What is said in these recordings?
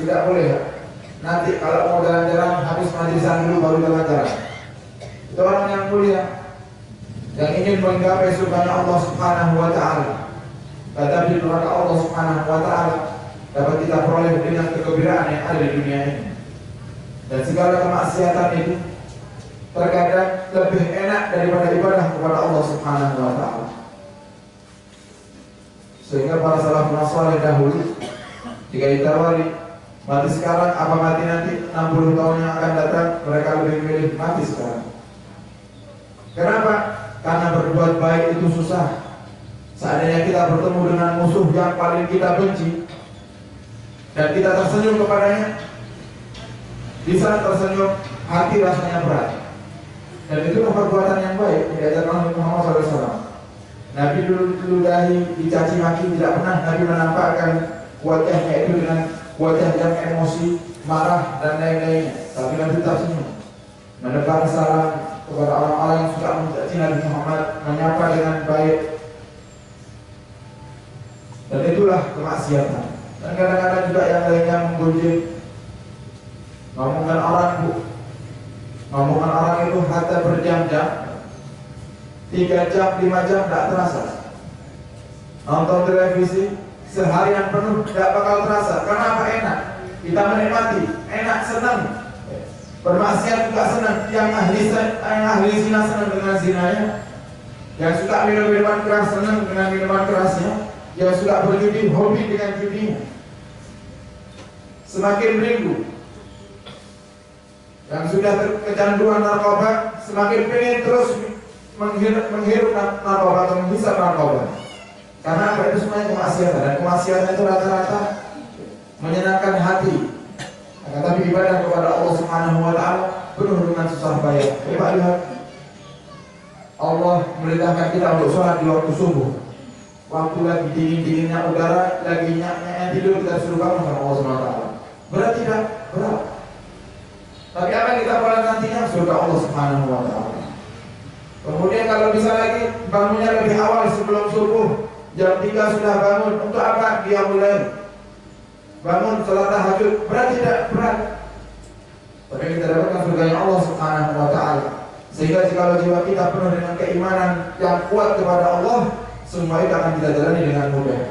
tidak boleh ya. Nanti kalau mau jalan-jalan habis majlisan dulu baru jalan-jalan. Itu orang yang mulia yang ingin menggapai surga Allah Subhanahu wa taala. Kata di neraka Allah Subhanahu wa taala dapat kita peroleh dengan kegembiraan yang ada di dunia ini. Dan segala kemaksiatan itu terkadang lebih enak daripada ibadah kepada Allah Subhanahu wa taala. Sehingga para salafun saleh dahulu jika ditawari mati sekarang apa mati nanti 60 tahun yang akan datang, mereka lebih memilih mati sekarang. Kenapa? Karena berbuat baik itu susah. Seandainya kita bertemu dengan musuh yang paling kita benci dan kita tersenyum kepadanya, di saat tersenyum hati rasanya berat. Dan itu perbuatan yang baik yang diajarkan oleh Muhammad SAW. Nabi dulu dahi dicaci maki tidak pernah Nabi menampakkan wajahnya itu dengan wajah yang emosi, marah dan lain-lainnya. Tapi Nabi tetap senyum, menebar salam kepada orang-orang yang suka mencaci Nabi Muhammad, menyapa dengan baik. Dan itulah kemaksiatan. Dan kadang-kadang juga yang lainnya menggunjing, ngomongan orang itu hatta berjam-jam, 3 jam, 5 jam tidak terasa. Nonton televisi seharian penuh tidak bakal terasa. Kenapa? Enak. Kita menikmati, enak, senang. Bermaksiat juga senang. Yang ahli zina senang dengan zinanya. Yang suka minum minuman keras senang dengan minuman kerasnya. Yang suka berjudi hobi dengan judinya. Semakin merindu. Yang sudah kecanduan narkoba semakin pengen terus menghirup narkoba atau menghisap narkoba. Karena apa? Itu semuanya kemaksiatan. Dan kemaksiatan itu rata-rata menyenangkan hati. Tapi ibadah kepada Allah Subhanahu wa taala penuh dengan susah payah. Coba lihat, Allah merintahkan kita untuk sholat di waktu subuh. Waktu lagi dingin-dinginnya udara, lagi nyak-nyaknya tidur, kita suruh bangun sama Allah Subhanahu wa taala. Berat tidak? Berat. Tapi apa yang kita peroleh nantinya? Surga Allah Subhanahu wa taala. Kemudian kalau bisa lagi bangunnya lebih awal sebelum subuh, jam 3 sudah bangun. Untuk apa? Dia mulai bangun salat tahajud. Berat tidak? Berat. Tapi kita dapatkan surganya Allah Subhanahu wa taala. Sehingga jika jiwa kita penuh dengan keimanan yang kuat kepada Allah, semua itu akan kita jalani dengan mudah.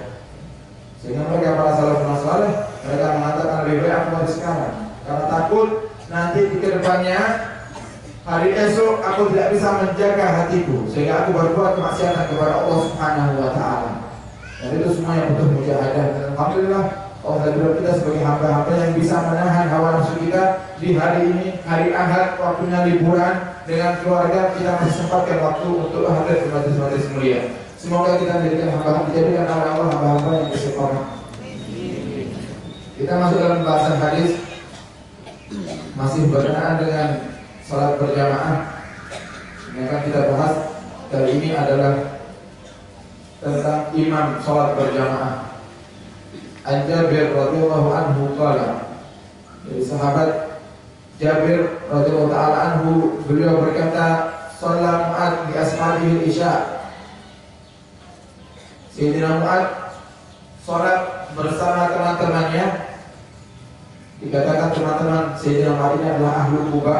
Sehingga mereka para salafun saleh, mereka mengatakan lebih baik aku mati sekarang, karena takut nanti di kedepannya hari esok aku tidak bisa menjaga hatiku sehingga aku berbuat kemaksiatan kepada Allah Subhanahu wa taala. Dan itu semua yang butuh mujahadah. Dan alhamdulillah Allah berikan kita sebagai hamba-hamba yang bisa menahan hawa nafsu kita di hari ini, hari Ahad, waktunya liburan dengan keluarga, kita masih sempatkan waktu untuk hadir di majelis-majelis mulia. Semoga kita menjadikan dijadikan oleh Allah hamba-hamba yang istiqomah. Kita masuk dalam bahasan hadis masih berkenaan dengan salat berjamaah. Yang akan kita bahas kali ini adalah tentang imam salat berjamaah. An-Jabir radhiyallahu anhu qala, dari sahabat Jabir radhiyallahu ta'ala anhu, beliau berkata, "Shalla Mu'adz bi ashabihi isya." Sayyidina Mu'adz salat bersama teman-temannya. Dikatakan teman-teman Sayyidina Mu'adz ini adalah Ahlul Quba,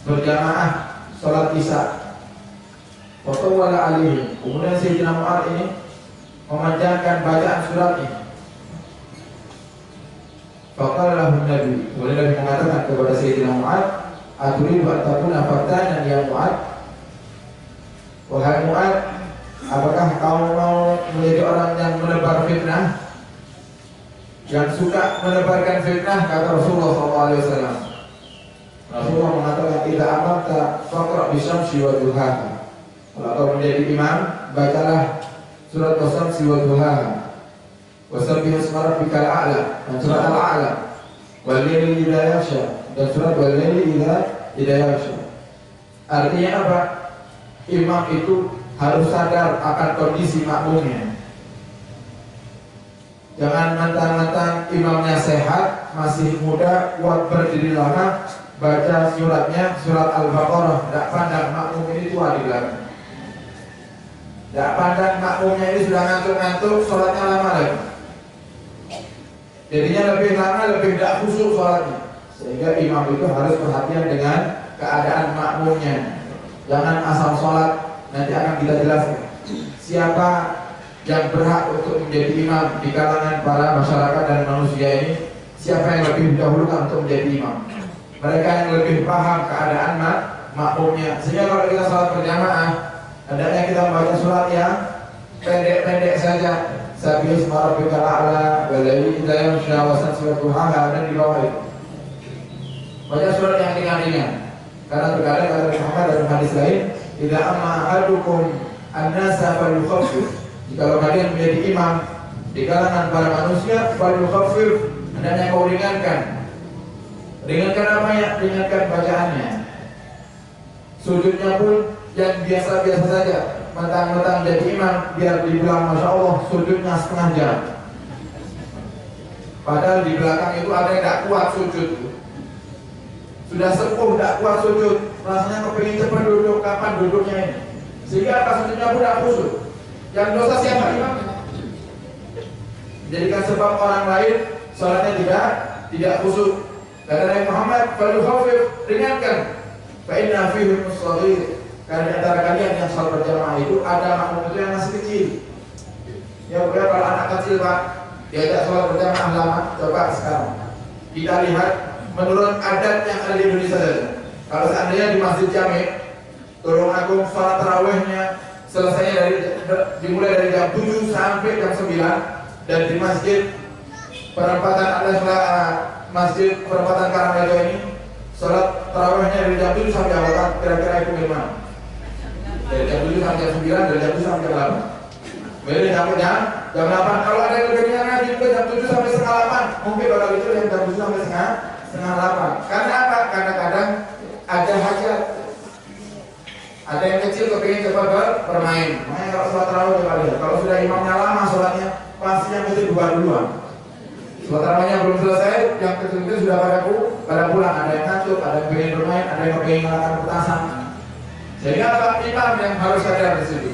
berjamaah salat isya. Watawala alaihi. Kemudian Sayyidina Mu'adz ini memanjangkan bacaan surat ini. Faqala lahu Nabi, kemudian Nabi mengatakan kepada Sayyidina Mu'adz, "Aturidu an takuna fatanan ya Mu'adz?" Wahai Mu'adz, apakah kau mau menjadi orang yang menebar fitnah, yang suka menebarkan fitnah? Kata Rasulullah SAW. Rasulullah mengatakan, "Tidak amarta faqra bisyamsi wa duhaha." Kalau kau menjadi imam, bacalah surat Wasyamsi wa duhaha, Wasabbih isma rabbikal a'la, dan surat Al-A'la, wal laili idza yaghsha, dan surat wal laili idza yaghsha. Artinya apa? Imam itu harus sadar akan kondisi makmumnya. Jangan mentang-mentang imamnya sehat, masih muda, kuat berdiri lama, baca suratnya surat Al-Baqarah, tidak pandang makmum ini tua di belakang. Tidak pandang makmumnya ini sudah ngantuk-ngantuk, sholatnya lama lagi. Jadinya lebih lama, lebih tidak khusyuk sholatnya. Sehingga imam itu harus perhatian dengan keadaan makmumnya. Jangan asal sholat. Nanti akan kita jelaskan siapa yang berhak untuk menjadi imam di kalangan para masyarakat dan manusia ini. Siapa yang lebih didahulukan untuk menjadi imam? Mereka yang lebih paham keadaan makmumnya. Sehingga kalau kita sholat berjamaah, hendaknya kita membaca surat yang pendek-pendek saja. Sabius marabbikal a'la wal ladzi la yamsha wa sansuratuha, dan di bawah itu baca surat yang ringan-ringan. Karena terkadang kata Muhammad dalam hadis lain, idza amma ahadukum an-nasa falyukhaffif. Jika kalian menjadi imam di kalangan para manusia, falyukhaffif, hendaknya kau ringankan. Ringankan apa ya? Ringankan bacaannya. Sujudnya pun yang biasa-biasa saja. Mentang-mentang jadi imam biar dibilang Masya Allah sujudnya setengah jam. Padahal di belakang itu ada yang tidak kuat sujud. Sudah sepuh tidak kuat sujud, rasanya kepingin cepat duduk, kapan duduknya ini? Sehingga pas sujudnya pun tidak khusyuk. Yang dosa siapa? Imamnya. Jadikan sebab orang lain sholatnya tidak khusyuk. Kata Nabi Muhammad, "Falyukhaffif", ringankan. Fa inna fihim as-shaghir. Karena di antara kalian yang sholat berjamaah itu ada makmum itu yang masih kecil. Ya bukan kalau anak kecil Pak, diajak sholat berjamaah lama. Coba sekarang kita lihat menurut adat yang ada di Indonesia saja. Kalau seandainya di Masjid Jami, Tulung Agung sholat tarawihnya selesainya dimulai dari jam 7 sampai jam 9, dan di Masjid Masjid Perempatan Karangrejo ini sholat tarawihnya dari jam 7 sampai jam 8. Kira-kira itu gimana? Dari jam 7 sampai jam 9, dari jam 7 sampai jam 8. Beda sampai jam 8. Kalau ada yang lebih ringan juga jam 7 sampai setengah 8. Mungkin bakal itu yang jam 7 sampai setengah 8. Karena apa? Karena kadang ada hajat. Ada yang kecil kepingin cepat bermain. Makanya kalau sholat tarawih coba lihat. Kalau sudah imamnya lama sholatnya, pasti yang kecil bubar duluan. Sholat tarawihnya belum selesai, yang kecil-kecil sudah pada pulang. Ada yang ngantuk, ada yang pengen bermain, ada yang pengen melakukan petasan. Sehingga apa? Imam yang harus sadar di situ.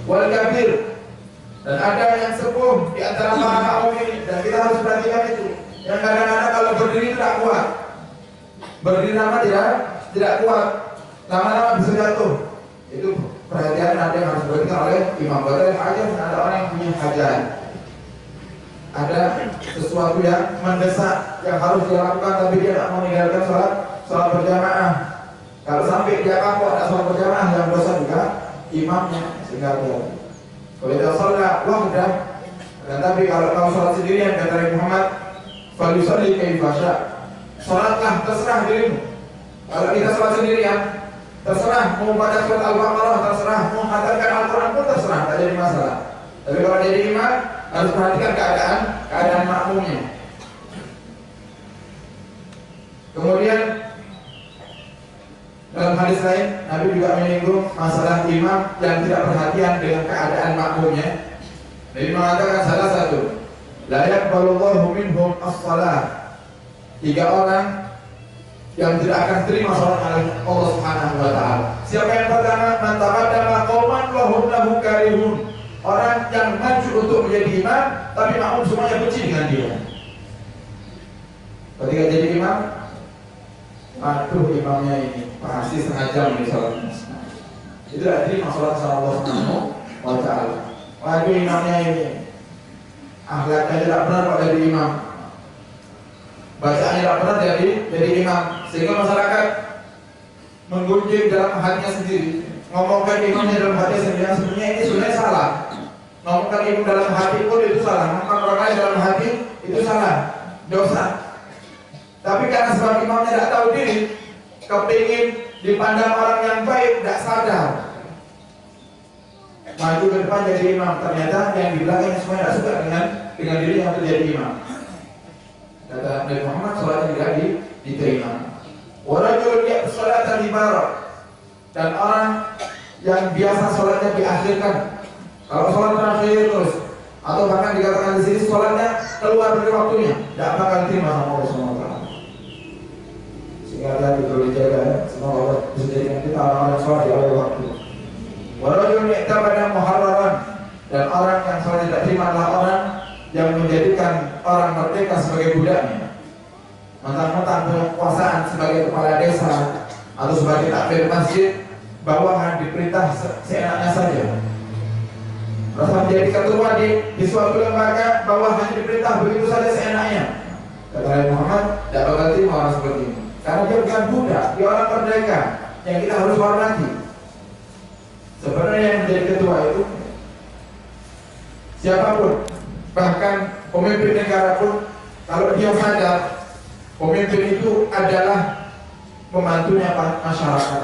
Wal kabir, dan ada yang sepuh di antara para makmum ini, dan kita harus perhatikan itu. Yang kadang-kadang kalau berdiri tidak kuat, berdiri lama tidak kuat, lama-lama bisa jatuh. Itu perhatian ada yang harus diperhatikan oleh imam. Badai hajat, ada orang yang punya hajat, ada sesuatu yang mendesak yang harus dilakukan, tapi dia tidak mau meninggalkan sholat berjamaah. Kalau sampai dia kapok ada sholat berjamaah, yang dosa juga imamnya. Sehingga dia kalau dia sholat wahdah, dan tapi kalau kau sholat sendirian, kata Nabi Muhammad, falyusalli kaifa syaa, sholatlah terserah dirimu. Kalau kita sholat sendirian, terserah mau baca surat Al-Baqarah, terserah mau mengatakan Al-Quran pun terserah, tak jadi masalah. Tapi kalau jadi imam harus perhatikan keadaan makmumnya. Kemudian dalam hadis lain Nabi juga menyinggung masalah imam yang tidak perhatian dengan keadaan makmumnya. Nabi mengatakan salah satu, la yaqbalullahu minhum as-shalah. 3 orang yang tidak akan terima salat oleh Allah Subhanahu wa taala. Siapa yang pertama? Man taqaddama qauman wa hum lahu karihun. Orang yang maju untuk menjadi imam tapi makmum semuanya benci dengan dia. Ketika jadi imam, aduh imamnya ini pasti setengah jam di salatnya. Itu tidak terima salat sama Allah Subhanahu wa taala. Waduh imamnya ini akhlaknya tidak benar pada jadi imam, bacaannya tidak benar jadi imam, sehingga masyarakat menggunjing dalam hatinya sendiri, ngomongkan imamnya dalam hati sendiri, yang sebenarnya ini sebenarnya salah. Ngomongkan imam dalam hati pun itu salah, ngomongkan orang lain dalam hati itu salah, dosa. Tapi karena sebab imamnya tidak tahu diri, kepingin dipandang orang yang baik, tidak sadar, maju ke depan jadi imam. Ternyata yang di belakangnya semua tidak suka dengan diri yang menjadi imam. Kata Nabi Muhammad, sholatnya tidak diterima. Warajul yaqsalatan ibarat, dan orang yang biasa sholatnya diakhirkan. Kalau sholat terakhir terus, atau bahkan dikatakan di sini sholatnya keluar dari waktunya, tidak bakal diterima sama Allah SWT. Sehingga kita perlu dijaga ya. Semoga Allah bisa jadikan kita orang-orang yang sholat di awal waktu. Warajul yaqtabana muharraran, dan orang yang sholat tidak terima adalah orang yang menjadikan orang merdeka sebagai budaknya, mentang-mentang punya kekuasaan sebagai kepala desa atau sebagai takmir masjid, bawahan diperintah seenaknya saja. Rasa menjadi ketua di suatu lembaga, bawahannya diperintah begitu saja seenaknya. Kata Nabi Muhammad, tidak bakal terima orang seperti ini. Karena dia bukan budak, dia orang merdeka yang kita harus hormati. Sebenarnya yang menjadi ketua itu siapapun, bahkan pemimpin negara pun, kalau dia sadar pemimpin itu adalah pembantunya masyarakat,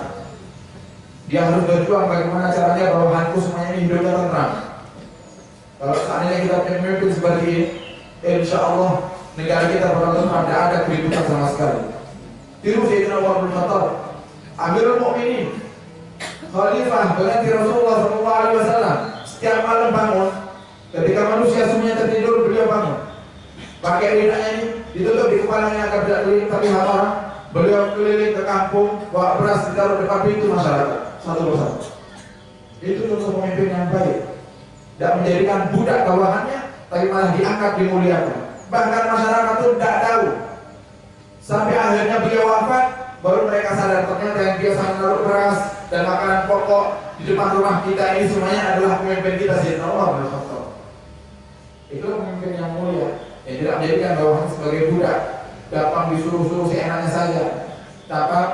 dia harus berjuang bagaimana caranya bawahanku semuanya ini hidupnya tentram. Kalau seandainya kita punya pemimpin seperti ini, insya Allah negara kita bakal tentram, tidak ada keributan sama sekali. Tiru Sayyidina Umar bin Khattab, Amirul Mukminin, Khalifah pengganti Rasulullah SAW. Setiap malam bangun, ketika manusia semuanya tertidur, beliau bangun. Pakai lidahnya ini ditutup di kepalanya agar tidak terlihat orang. Beliau keliling ke kampung, bawa beras ditaruh depan pintu masyarakat satu persatu. Itu contoh pemimpin yang baik. Tidak menjadikan budak bawahannya, tapi malah diangkat, dimuliakan. Bahkan masyarakat itu tidak tahu. Sampai akhirnya beliau wafat, baru mereka sadar ternyata yang biasa menaruh beras dan makanan pokok di depan rumah kita ini semuanya adalah pemimpin kita, Sayyidina Umar bin Khattab. Itu pemimpin yang mulia, yang tidak menjadikan bawahan sebagai budak, gampang disuruh-suruh seenaknya saja, dapat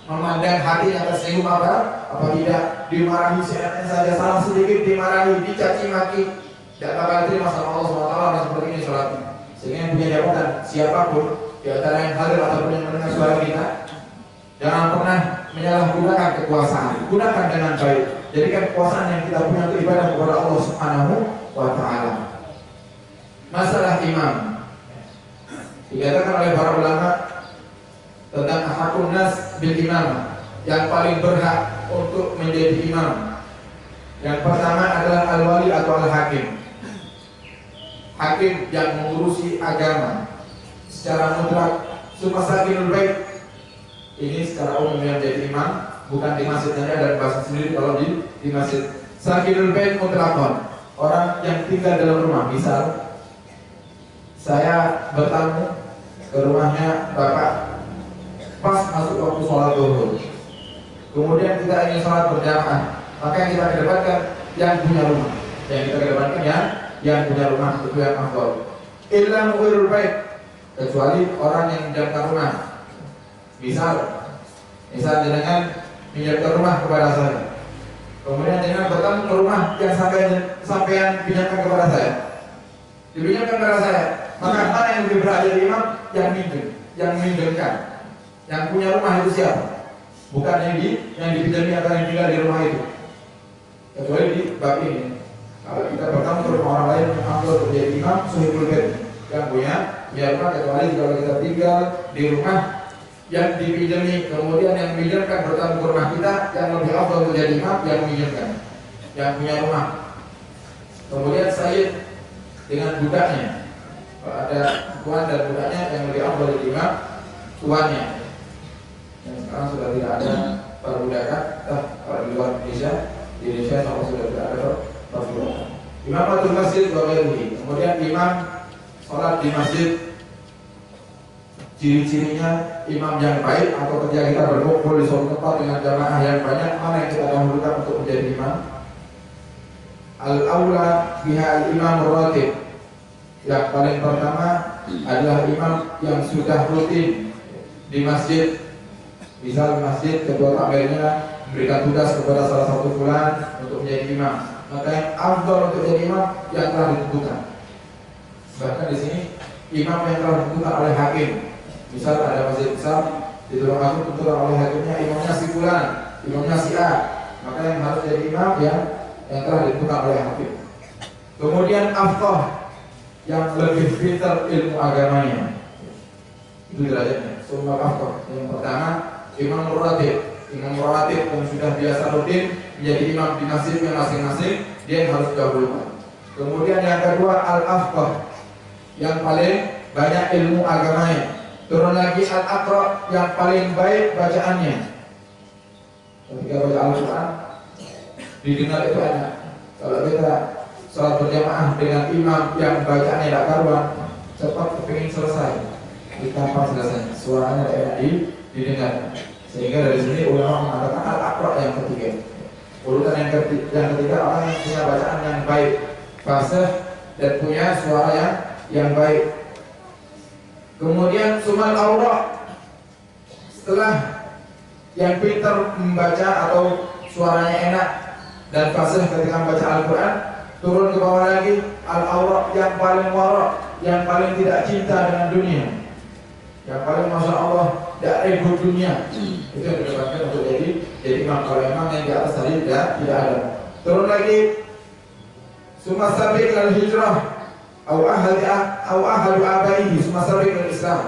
memandang hati yang tersinggung apa tidak, dimarahi seenaknya saja, salah sedikit dimarahi, dicaci maki, tidak bakal terima sama Allah SWT. Seperti ini sholatnya. Sehingga yang punya jabatan siapapun di antara yang hadir ataupun yang mendengar suara kita, jangan pernah menyalahgunakan kekuasaan, gunakan dengan baik. Jadikan kekuasaan yang kita punya itu ibadah kepada Allah Subhanahu wa Ta'ala. Masalah imam, dikatakan oleh para ulama tentang hakun nas bil imam, yang paling berhak untuk menjadi imam. Yang pertama adalah al-wali atau al-hakim, hakim yang mengurusi agama secara mutlak. Summa sakinul bait, ini secara umum yang menjadi imam, bukan di masjidnya dan bahasa sendiri. Kalau di masjid, sakinul bait mutlakon, orang yang tinggal dalam rumah. Misal saya bertamu ke rumahnya bapak, pas masuk waktu sholat zuhur, kemudian kita ingin sholat berjamaah, maka yang kita kedepankan yang punya rumah, yang punya rumah itu yang afdal. Illa mughirul bait, kecuali orang yang menjaga rumah. Misal dengan menjaga rumah kepada saya, kemudian dengan bertamu ke rumah yang sampean pinjamkan kepada saya, dipinjamkan kepada saya, maka mana yang lebih berhak jadi imam? Yang meminjamkan, yang punya rumah itu siapa? Bukan yang dipinjami atau yang tinggal di rumah itu. Kecuali di bab ini, kalau kita bertamu ke rumah orang lain yang afdal untuk jadi imam, suhibul bait, yang punya rumah. Kecuali kalau kita tinggal di rumah yang dipinjami, kemudian yang meminjamkan bertamu ke rumah kita, yang lebih afdal untuk jadi imam yang meminjamkan, yang punya rumah. Kemudian sayyid dengan budaknya, kalau ada tuan dan budaknya, yang lebih afdal jadi imam tuannya. Yang sekarang sudah tidak ada perbudakan, kalau di luar Indonesia sama sudah tidak ada perbudakan. Imamatul masjid wa ghairihi, kemudian imam sholat di masjid. Ciri-cirinya imam yang baik atau ketika kita berkumpul di suatu tempat dengan jamaah yang banyak, mana yang kita dahulukan untuk menjadi imam? Al-aula biha al-imam ratib, yang paling pertama adalah imam yang sudah rutin di masjid. Misal masjid ketua takmirnya memberikan tugas kepada salah satu fulan untuk menjadi imam, maka yang afdal untuk jadi imam yang telah ditentukan. Bahkan di sini imam yang telah ditentukan oleh hakim. Misal ada masjid besar, di dalam masjid ditentukan oleh hakimnya imamnya si fulan, imamnya si A, maka yang harus jadi imam yang telah ditentukan oleh hakim. Kemudian afqah, yang lebih pintar ilmu agamanya, itu derajatnya. Semua afqah. Yang pertama imam ratib yang sudah biasa rutin menjadi imam di masjidnya masing-masing, dia yang harus dahulukan. Kemudian yang kedua al-afqah, yang paling banyak ilmu agamanya. Turun lagi al-aqra, yang paling baik bacaannya. Ketika baca Al-Quran didengar itu enak. Kalau kita sholat berjamaah dengan imam yang bacaannya tidak karuan, cepat kepingin selesai. Kita pas selesai, suaranya enak didengar. Sehingga dari sini ulama mengatakan al-aqra yang ketiga. Urutan yang ketiga orang yang punya bacaan yang baik, fasih dan punya suara yang baik. Kemudian sumal aura, setelah yang pintar membaca atau suaranya enak dan fasih ketika membaca Al-Quran, turun ke bawah lagi al-aura yang paling wara, yang paling tidak cinta dengan dunia, yang paling masya Allah tidak ribut dunia. Itu yang didapatkan untuk jadi imam. Kalau imam yang di atas tadi tidak ada. Turun lagi summa sabiq al hijrah au ahadu abaihi summa sabiq al Islam.